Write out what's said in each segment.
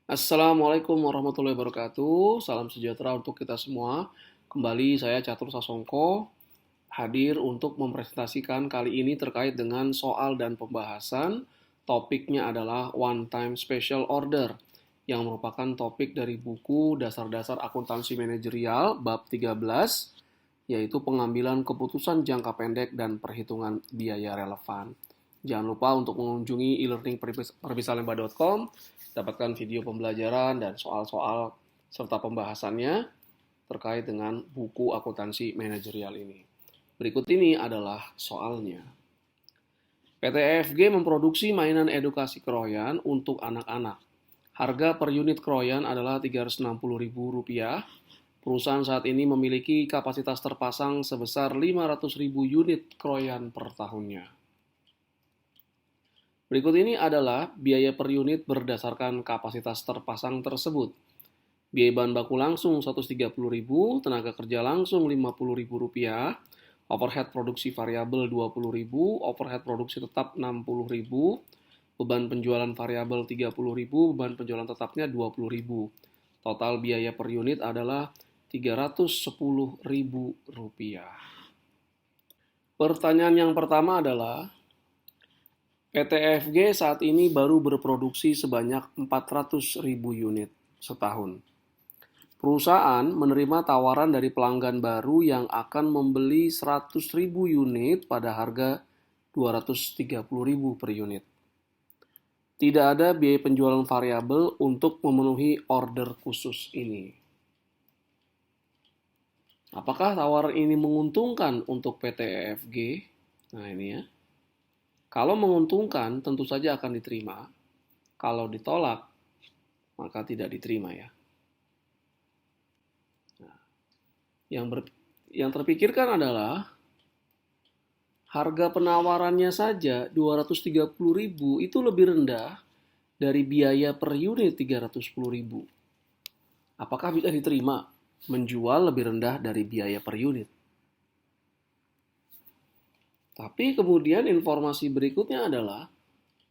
Assalamualaikum warahmatullahi wabarakatuh. Salam sejahtera untuk kita semua. Kembali saya Catur Sasongko hadir untuk mempresentasikan kali ini terkait dengan soal dan pembahasan. Topiknya adalah One Time Special Order yang merupakan topik dari buku Dasar-dasar Akuntansi Manajerial bab 13, yaitu pengambilan keputusan jangka pendek dan perhitungan biaya relevan. Jangan lupa untuk mengunjungi e-learning perbisalemba.com, dapatkan video pembelajaran dan soal-soal serta pembahasannya terkait dengan buku akuntansi manajerial ini. Berikut ini adalah soalnya. PT EFG memproduksi mainan edukasi keroyan untuk anak-anak. Harga per unit keroyan adalah Rp360.000. Perusahaan saat ini memiliki kapasitas terpasang sebesar 500.000 unit keroyan per tahunnya. Berikut ini adalah biaya per unit berdasarkan kapasitas terpasang tersebut. Biaya bahan baku langsung Rp130.000, tenaga kerja langsung Rp50.000, overhead produksi variabel Rp20.000, overhead produksi tetap Rp60.000, beban penjualan variabel Rp30.000, beban penjualan tetapnya Rp20.000. Total biaya per unit adalah Rp310.000. Pertanyaan yang pertama adalah, PT EFG saat ini baru berproduksi sebanyak 400.000 unit setahun. Perusahaan menerima tawaran dari pelanggan baru yang akan membeli 100.000 unit pada harga Rp230.000 per unit. Tidak ada biaya penjualan variabel untuk memenuhi order khusus ini. Apakah tawaran ini menguntungkan untuk PT EFG? Nah ini ya. Kalau menguntungkan tentu saja akan diterima. Kalau ditolak maka tidak diterima ya. Yang terpikirkan adalah harga penawarannya saja Rp230.000 itu lebih rendah dari biaya per unit Rp310.000. Apakah bisa diterima menjual lebih rendah dari biaya per unit? Tapi kemudian informasi berikutnya adalah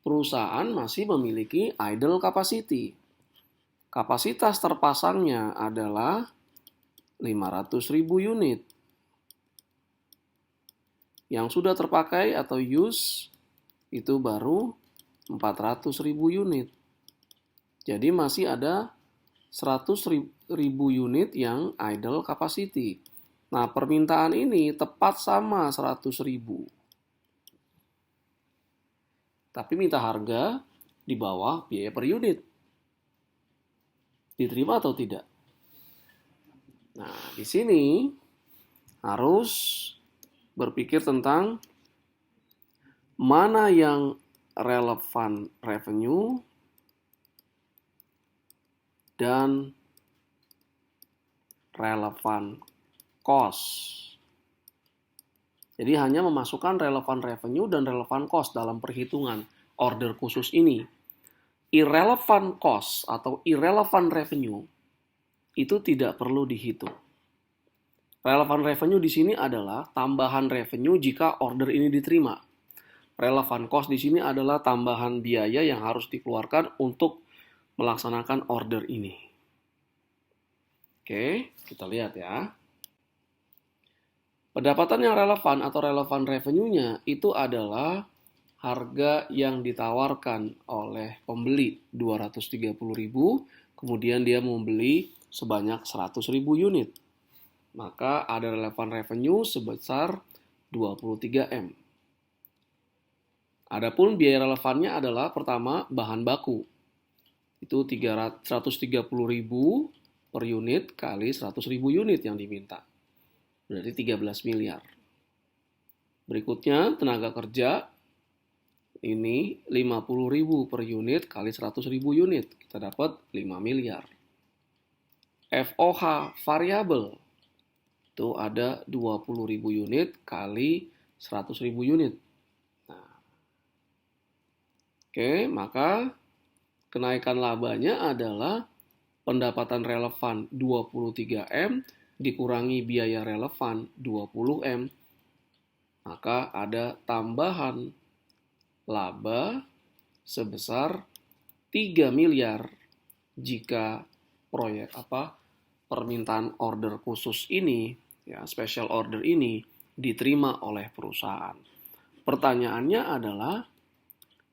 perusahaan masih memiliki idle capacity. Kapasitas terpasangnya adalah 500.000 unit. Yang sudah terpakai atau use itu baru 400.000 unit. Jadi masih ada 100.000 unit yang idle capacity. Nah, permintaan ini tepat sama 100.000. Tapi minta harga di bawah biaya per unit. Diterima atau tidak? Nah, di sini harus berpikir tentang mana yang relevan revenue dan relevan cost. Jadi hanya memasukkan relevan revenue dan relevan cost dalam perhitungan order khusus ini. Irrelevant cost atau irrelevant revenue itu tidak perlu dihitung. Relevan revenue di sini adalah tambahan revenue jika order ini diterima. Relevan cost di sini adalah tambahan biaya yang harus dikeluarkan untuk melaksanakan order ini. Oke, kita lihat ya. Pendapatan yang relevan atau relevan revenue-nya itu adalah harga yang ditawarkan oleh pembeli 230.000, kemudian dia membeli sebanyak 100.000 unit. Maka ada relevan revenue sebesar 23M. Adapun biaya relevannya adalah pertama bahan baku. Itu 130.000 per unit kali 100.000 unit yang diminta. Berarti 13 miliar. Berikutnya tenaga kerja ini 50.000 per unit kali 100.000 unit. Kita dapat 5 miliar. FOH variabel itu ada 20.000 unit kali 100.000 unit. Nah, oke, maka kenaikan labanya adalah pendapatan relevan 23M dikurangi biaya relevan 20M, maka ada tambahan laba sebesar 3 miliar jika permintaan order khusus ini, ya, special order ini diterima oleh perusahaan. Pertanyaannya adalah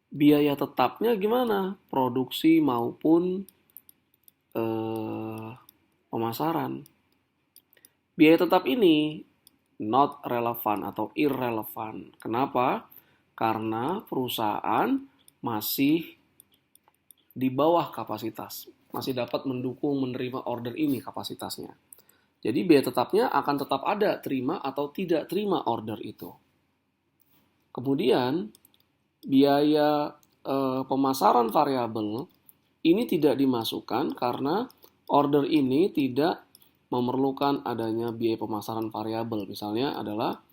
biaya tetapnya gimana? Produksi maupun pemasaran. Biaya tetap ini not relevan atau irrelevant. Kenapa? Karena perusahaan masih di bawah kapasitas, masih dapat mendukung menerima order ini kapasitasnya. Jadi biaya tetapnya akan tetap ada, terima atau tidak terima order itu. Kemudian biaya pemasaran variabel ini tidak dimasukkan karena order ini tidak memerlukan adanya biaya pemasaran variabel. Misalnya adalah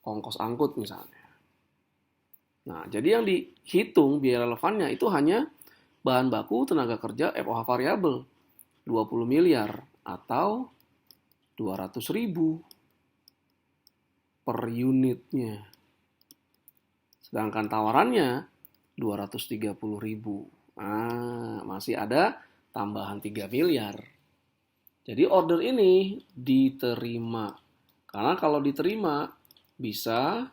ongkos angkut misalnya. Nah, jadi yang dihitung biaya relevannya itu hanya bahan baku, tenaga kerja, FOH variabel 20 miliar atau 200.000 per unitnya. Sedangkan tawarannya 230.000. Nah, masih ada tambahan 3 miliar. Jadi order ini diterima. Karena kalau diterima bisa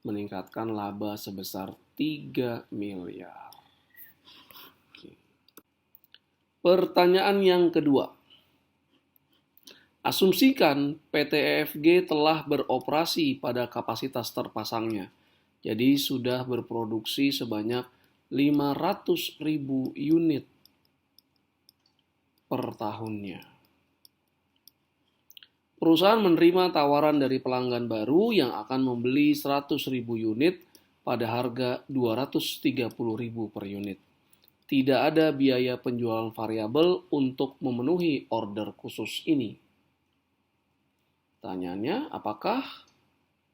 meningkatkan laba sebesar 3 miliar. Oke. Pertanyaan yang kedua. Asumsikan PT EFG telah beroperasi pada kapasitas terpasangnya. Jadi sudah berproduksi sebanyak 500.000 unit per tahunnya. Perusahaan menerima tawaran dari pelanggan baru yang akan membeli 100.000 unit pada harga 230.000 per unit. Tidak ada biaya penjualan variabel untuk memenuhi order khusus ini. Pertanyaannya, apakah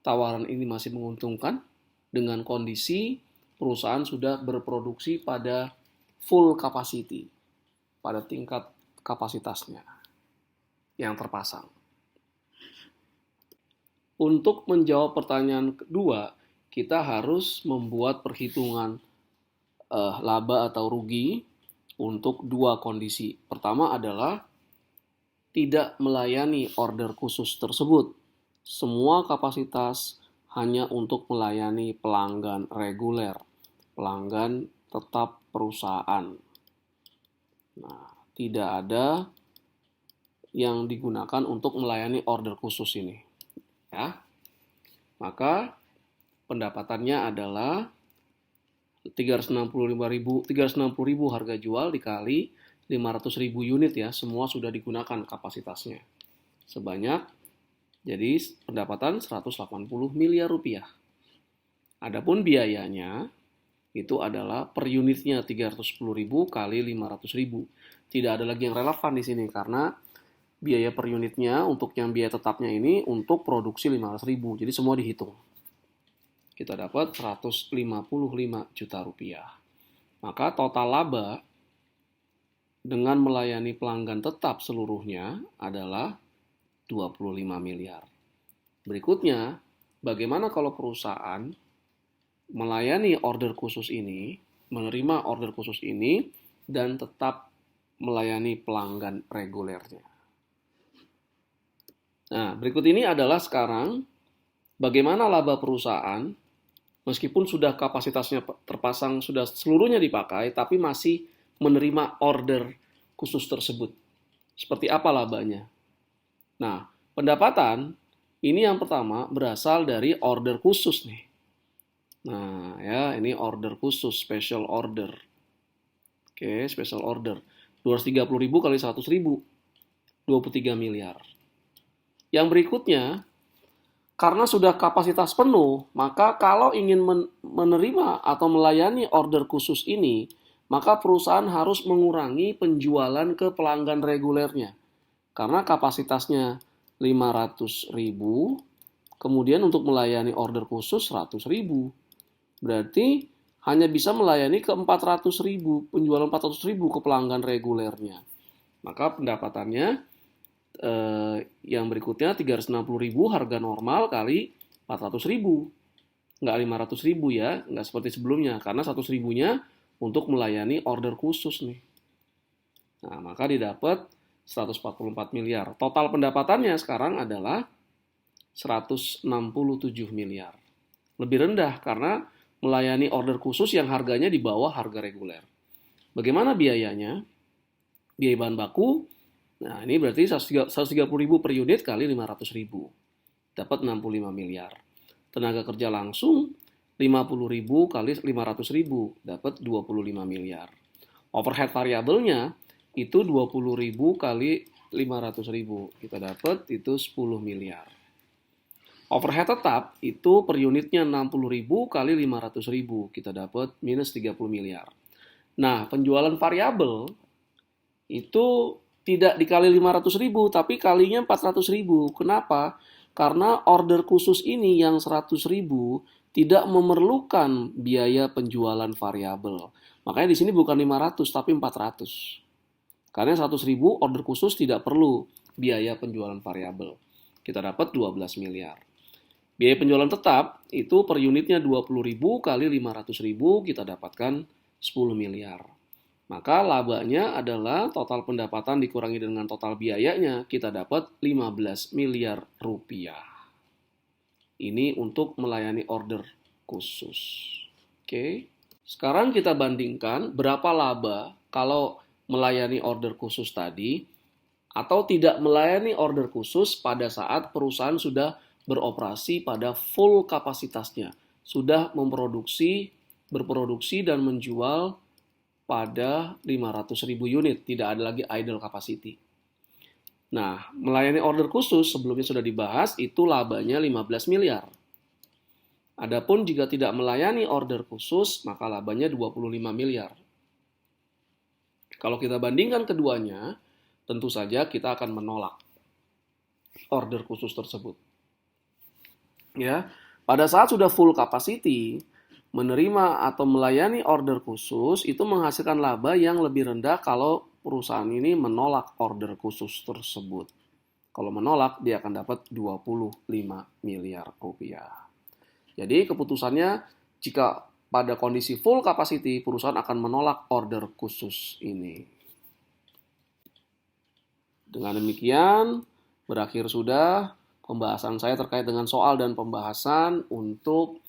tawaran ini masih menguntungkan dengan kondisi perusahaan sudah berproduksi pada full capacity, pada tingkat kapasitasnya yang terpasang? Untuk menjawab pertanyaan kedua, kita harus membuat perhitungan laba atau rugi untuk dua kondisi. Pertama adalah tidak melayani order khusus tersebut. Semua kapasitas hanya untuk melayani pelanggan reguler, pelanggan tetap perusahaan. Nah, tidak ada yang digunakan untuk melayani order khusus ini. Ya. Maka pendapatannya adalah 360.000 harga jual dikali 500.000 unit ya, semua sudah digunakan kapasitasnya. Sebanyak, jadi pendapatan 180 miliar rupiah. Adapun biayanya itu adalah per unitnya 310.000 kali 500.000. Tidak ada lagi yang relevan di sini karena biaya per unitnya untuk yang biaya tetapnya ini untuk produksi 500.000. Jadi semua dihitung. Kita dapat 155 juta rupiah. Maka total laba dengan melayani pelanggan tetap seluruhnya adalah 25 miliar. Berikutnya, bagaimana kalau perusahaan melayani order khusus ini, menerima order khusus ini, dan tetap melayani pelanggan regulernya? Nah, berikut ini adalah sekarang bagaimana laba perusahaan meskipun sudah kapasitasnya terpasang, sudah seluruhnya dipakai, tapi masih menerima order khusus tersebut. Seperti apa labanya? Nah, pendapatan ini yang pertama berasal dari order khusus nih. Nah, ya, ini order khusus, special order. Oke, special order. 230.000 kali 100.000, 23 miliar. Yang berikutnya, karena sudah kapasitas penuh, maka kalau ingin menerima atau melayani order khusus ini, maka perusahaan harus mengurangi penjualan ke pelanggan regulernya. Karena kapasitasnya 500.000, kemudian untuk melayani order khusus 100.000. Berarti hanya bisa melayani ke 400.000, penjualan 400.000 ke pelanggan regulernya. Maka pendapatannya yang berikutnya 360.000 harga normal kali 400.000. Nggak 500.000 ya, nggak seperti sebelumnya. Karena 100.000-nya untuk melayani order khusus nih. Nah, maka didapat 144 miliar. Total pendapatannya sekarang adalah 167 miliar. Lebih rendah karena melayani order khusus yang harganya di bawah harga reguler. Bagaimana biayanya? Biaya bahan baku, nah ini berarti 130.000 per unit kali 500.000. Dapat 65 miliar. Tenaga kerja langsung 50.000 kali 500.000. Dapat 25 miliar. Overhead variabelnya itu 20.000 kali 500.000. Kita dapat itu 10 miliar. Overhead tetap itu per unitnya 60.000 kali 500.000. Kita dapat minus 30 miliar. Nah, penjualan variabel itu tidak dikali 500.000, tapi kalinya 400.000. Kenapa? Karena order khusus ini yang 100.000 tidak memerlukan biaya penjualan variabel. Makanya di sini bukan 500, tapi 400. Karena 100.000 order khusus tidak perlu biaya penjualan variabel. Kita dapat 12 miliar. Biaya penjualan tetap itu per unitnya 20.000 kali 500.000, kita dapatkan 10 miliar. Maka labanya adalah total pendapatan dikurangi dengan total biayanya, kita dapat 15 miliar rupiah. Ini untuk melayani order khusus. Oke. Sekarang kita bandingkan berapa laba kalau melayani order khusus tadi atau tidak melayani order khusus pada saat perusahaan sudah beroperasi pada full kapasitasnya, sudah berproduksi dan menjual pada 500.000 unit, tidak ada lagi idle capacity. Nah, melayani order khusus sebelumnya sudah dibahas, itu labanya 15 miliar. Adapun jika tidak melayani order khusus, maka labanya 25 miliar. Kalau kita bandingkan keduanya, tentu saja kita akan menolak order khusus tersebut. Ya, pada saat sudah full capacity, menerima atau melayani order khusus itu menghasilkan laba yang lebih rendah kalau perusahaan ini menolak order khusus tersebut. Kalau menolak, dia akan dapat 25 miliar rupiah. Jadi keputusannya, jika pada kondisi full capacity, perusahaan akan menolak order khusus ini. Dengan demikian, berakhir sudah pembahasan saya terkait dengan soal dan pembahasan untuk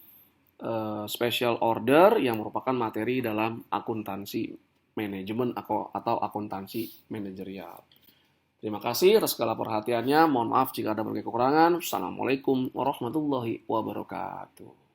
special order yang merupakan materi dalam akuntansi manajemen atau akuntansi manajerial. Terima kasih atas segala perhatiannya. Mohon maaf jika ada berbagai kekurangan. Assalamualaikum warahmatullahi wabarakatuh.